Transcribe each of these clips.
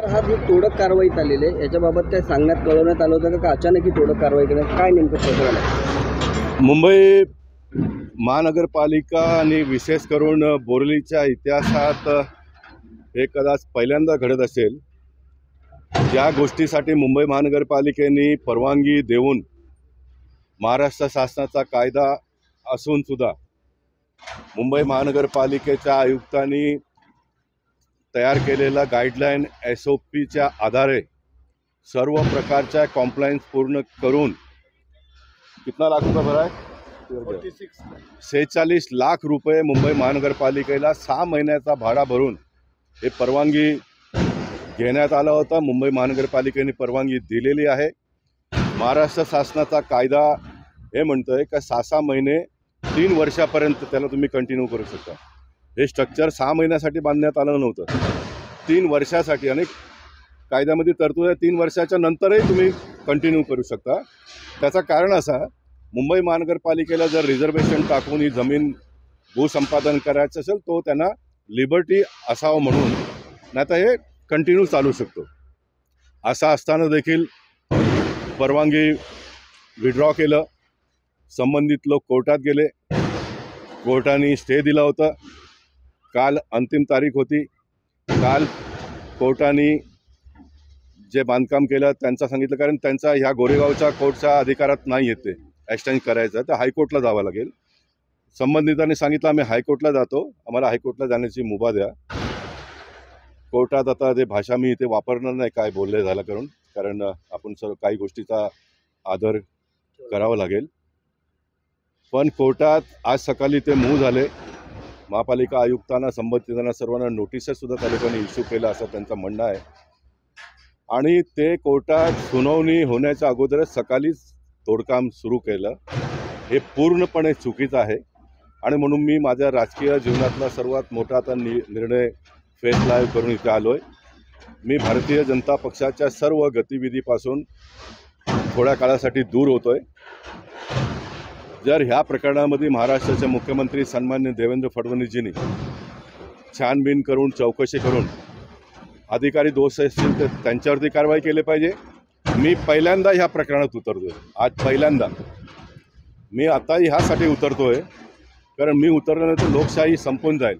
तर हा जी तोडक कारवाईत आलेली आहे याच्याबाबत काय सांगण्यात कळवण्यात आलं होतं का अचानक ही तोडक कारवाई करण्यात काय नेमकं प्रकरण आहे? मुंबई महानगरपालिका आणि विशेष करून बोरिवलीच्या इतिहासात हे कदाच पहिल्यांदा घडत असेल. ज्या गोष्टीसाठी मुंबई महानगरपालिकेने परवानगी देऊन महाराष्ट्र शासनाचा कायदा असून सुद्धा मुंबई महानगरपालिकेच्या आयुक्तांनी तयार केलेला गाईडलाईन SOPच्या आधारे सर्व प्रकारच्या कॉम्प्लायन्स पूर्ण करून कितना लाख रुपये भरा है? 46 लाख रुपये मुंबई महानगरपालिकेला 6 महिन्याचा भाडा भरून हे परवानगी घेण्यात आला होता. मुंबई महानगरपालिकेने परवानगी दिलेली आहे. महाराष्ट्र शासनाचा कायदा हे म्हणतोय का 6 महिने 3 वर्षापर्यंत त्याला तुम्ही कंटिन्यू करू शकता. हे स्ट्रक्चर 6 महिन्यासाठी बांधण्यात आलं नव्हतं, 3 वर्षासाठी. आणि कायद्यामध्ये तरतूद आहे 3 वर्षाच्या नंतरही तुम्ही कंटिन्यू करू शकता. त्याचं कारण असा, मुंबई महानगरपालिकेला जर रिझर्वेशन टाकून ही जमीन भूसंपादन करायचं असेल तो त्यांना लिबर्टी असावं म्हणून, नाही तर हे कंटिन्यू चालू शकतो. असं असताना देखील परवानगी विड्रॉ केलं. संबंधित लोक कोर्टात गेले. कोर्टाने स्टे दिला होता. काल अंतिम तारीख होती. काल कोर्टाने जे बांधकाम केलं त्यांचं सांगितलं, कारण त्यांचा ह्या गोरेगावच्या कोर्टच्या अधिकारात नाही येते एक्सटेंड करायचं, तर हायकोर्टला जावं लागेल. संबंधितांनी सांगितलं आम्ही हायकोर्टला जातो, आम्हाला हायकोर्टला जाण्याची मुभा द्या. कोर्टात आता ते भाषा मी इथे वापरणार नाही काय बोलले झालं करून, कारण आपण सर्व काही गोष्टीचा आदर करावा लागेल. पण कोर्टात आज सकाळी ते मूव्ह झाले. महापालिका आयुक्तांना संबंधितांना सर्वांना नोटिसेससुद्धा त्या लोकांनी इश्यू केला असं त्यांचं म्हणणं आहे. आणि ते कोर्टात सुनावणी होण्याच्या अगोदरच सकाळीच तोडकाम सुरू केलं. हे पूर्णपणे चुकीचं आहे. आणि म्हणून मी माझ्या राजकीय जीवनातला सर्वात मोठा आता निर्णय फेस लाईव्ह करून इथे आलो आहे. मी भारतीय जनता पक्षाच्या सर्व गतिविधीपासून थोड्या काळासाठी दूर होतो आहे. जर ह्या प्रकरणामध्ये महाराष्ट्राचे मुख्यमंत्री सन्मान्य देवेंद्र फडणवीसजींनी छानबीन करून चौकशी करून अधिकारी दोष असतील तर त्यांच्यावरती कारवाई केली पाहिजे. मी पहिल्यांदा ह्या प्रकरणात उतरतो आहे. आज पहिल्यांदा मी आता ह्यासाठी उतरतो आहे कारण मी उतरल्यानंतर लोकशाही संपून जाईल.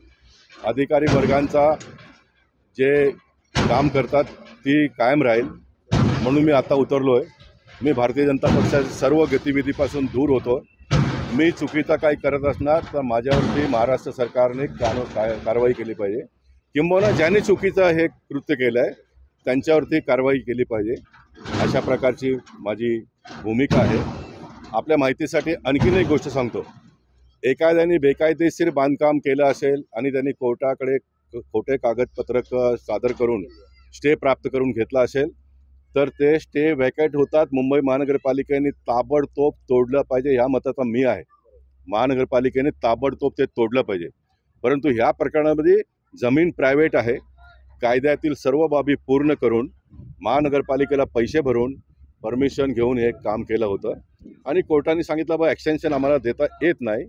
अधिकारी वर्गांचा जे काम करतात ती कायम राहील म्हणून मी आता उतरलो आहे. मी भारतीय जनता पक्षाच्या सर्व गतिविधीपासून दूर होतो. मी चुकीचा काही करत असणार तर माझ्यावरती महाराष्ट्र सरकारने कारवाई केली पाहिजे, किंबहुना ज्यांनी चुकीचं हे कृत्य केलं आहे त्यांच्यावरती कारवाई केली पाहिजे. अशा प्रकारची माझी भूमिका आहे. आपल्या माहितीसाठी आणखीन एक गोष्ट सांगतो. एखाद्याने बेकायदेशीर बांधकाम केलं असेल आणि त्यांनी कोर्टाकडे खोटे कागदपत्रक सादर करून स्टे प्राप्त करून घेतला असेल तर ते स्टे व्हॅकेट होतात. मुंबई महानगरपालिकेने ताबडतोब तोडलं पाहिजे ह्या मताचा मी आहे. महानगरपालिकेने ताबडतोब ते तोडलं पाहिजे. परंतु ह्या प्रकरणामध्ये जमीन प्रायव्हेट आहे. कायद्यातील सर्व बाबी पूर्ण करून महानगरपालिकेला पैसे भरून परमिशन घेऊन हे काम केलं होतं. आणि कोर्टाने सांगितलं बा एक्सटेन्शन आम्हाला देता येत नाही,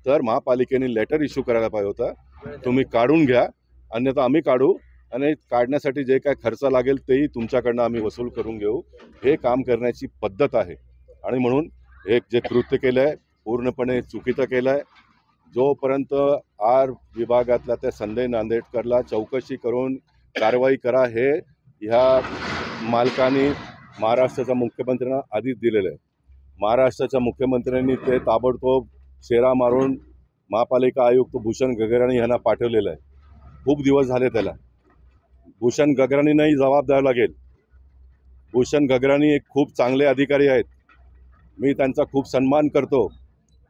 तर महापालिकेने लेटर इश्यू करायला पाहिजे होता, तुम्ही काढून घ्या, अन्यथा आम्ही काढू आणि काढण्यासाठी जे काय खर्च लागेल तेही तुमच्याकडनं आम्ही वसूल करून घेऊ. हे काम करण्याची पद्धत आहे. आणि म्हणून हे जे कृत्य केलं आहे पूर्णपणे चुकीचं केलं आहे. जोपर्यंत आर विभागातल्या त्या संजय नांदेडकरला चौकशी करून कारवाई करा हे ह्या मालकांनी महाराष्ट्राच्या मुख्यमंत्र्यांना आधीच दिलेलं आहे. महाराष्ट्राच्या मुख्यमंत्र्यांनी ते ताबडतोब शेरा मारून महापालिका आयुक्त भूषण गगराणी यांना पाठवलेलं आहे. खूप दिवस झाले त्याला. भूषण गगराणींनाही जबाब द्यावा लागेल. भूषण गगराणी एक खूप चांगले अधिकारी आहेत. मी त्यांचा खूप सन्मान करतो.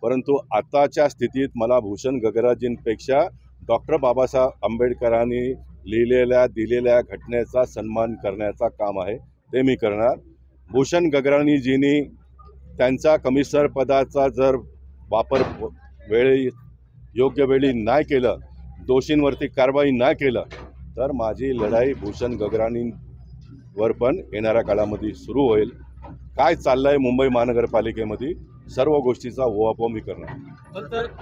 परंतु आताच्या स्थितीत मला भूषण गगराजींपेक्षा डॉक्टर बाबासाहेब आंबेडकरांनी दिलेल्या घटनेचा सन्मान करण्याचा काम आहे, ते मी करणार. भूषण गगराणीजींनी त्यांचा कमिशनर पदाचा जर वापर योग्य वेळी नाही केलं, दोषींवरती कारवाई नाही केलं तर माझी लढाई भूषण गगराणींवर पण येणाऱ्या काळामध्ये सुरू होईल. काय चाललं आहे मुंबई महानगरपालिकेमध्ये सर्व गोष्टीचा उहापोह मी करणार.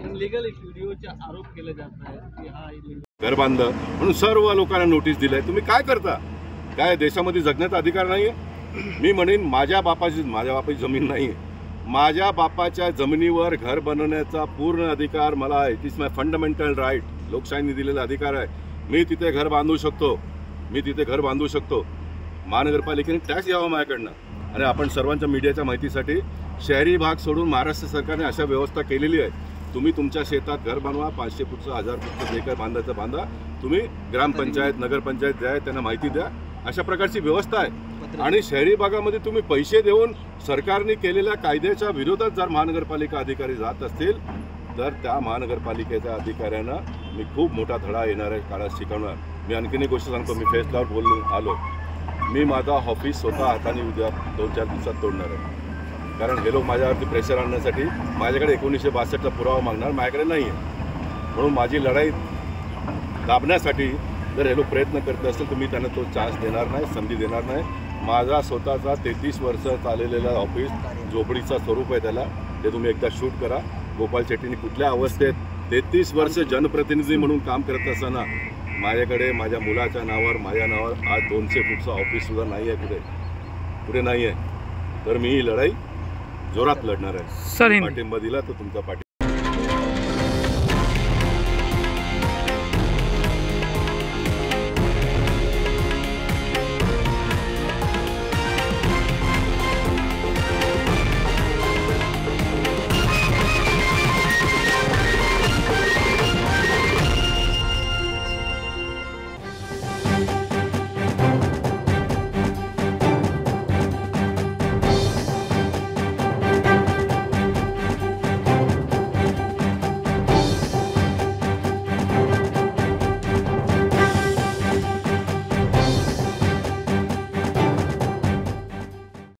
इलिगल व्हिडिओचे आरोप केले जात आहेत की हा घर बांधलं म्हणून सर्व लोकांना नोटीस दिलंय. तुम्ही काय करता? काय देशामध्ये जगण्याचा अधिकार नाही आहे? मी म्हणेन माझ्या बापाची जमीन नाही आहे, माझ्या बापाच्या जमिनीवर घर बनवण्याचा पूर्ण अधिकार मला आहे. It is my fundamental right. लोकशाहीने दिलेला अधिकार आहे. मी तिथे घर बांधू शकतो. महानगरपालिकेने टॅक्स घ्यावा माझ्याकडनं. आणि आपण सर्वांच्या मीडियाच्या माहितीसाठी शहरी भाग सोडून महाराष्ट्र सरकारने अशा व्यवस्था केलेली आहे. तुम्ही तुमच्या शेतात घर बनवा, 500 फूटचं 1000 फूटचं जे काय बांधायचं बांधा. तुम्ही ग्रामपंचायत नगरपंचायत जे आहे त्यांना माहिती द्या. अशा प्रकारची व्यवस्था आहे. आणि शहरी भागामध्ये तुम्ही पैसे देऊन सरकारने केलेल्या कायद्याच्या विरोधात जर महानगरपालिका अधिकारी जात असतील तर त्या महानगरपालिकेच्या अधिकाऱ्यांना मी खूप मोठा धडा येणाऱ्या काळात शिकवणार. मी आणखीन एक गोष्ट सांगतो. मी फेसलावर बोलून आलो. मी माझा ऑफिस स्वतः हाताने उद्या 2-4 दिवसात तोडणार आहे. कारण हे लोक माझ्यावरती प्रेशर आणण्यासाठी माझ्याकडे 1962चा पुरावा मागणार, माझ्याकडे नाही आहे. म्हणून माझी लढाई दाबण्यासाठी जर हे लोक प्रयत्न करत असतील तर मी त्यांना तो चान्स देणार नाही, संधी देणार नाही. माझा स्वतःचा 33 वर्ष चाललेला ऑफिस झोपडीचा स्वरूप आहे त्याला. ते तुम्ही एकदा शूट करा. गोपाल शेट्टींनी कुठल्या अवस्थेत 33 वर्ष जनप्रतिनिधी म्हणून काम करत असताना माझ्याकडे माझ्या मुलाच्या नावावर माझ्या नावावर आज 200 फूटचं ऑफिससुद्धा नाही आहे कुठे नाही आहे. तर मी ही लढाई जोरात लढणार आहे. पाठिंबा दिला तर तुमचा पाठिंबा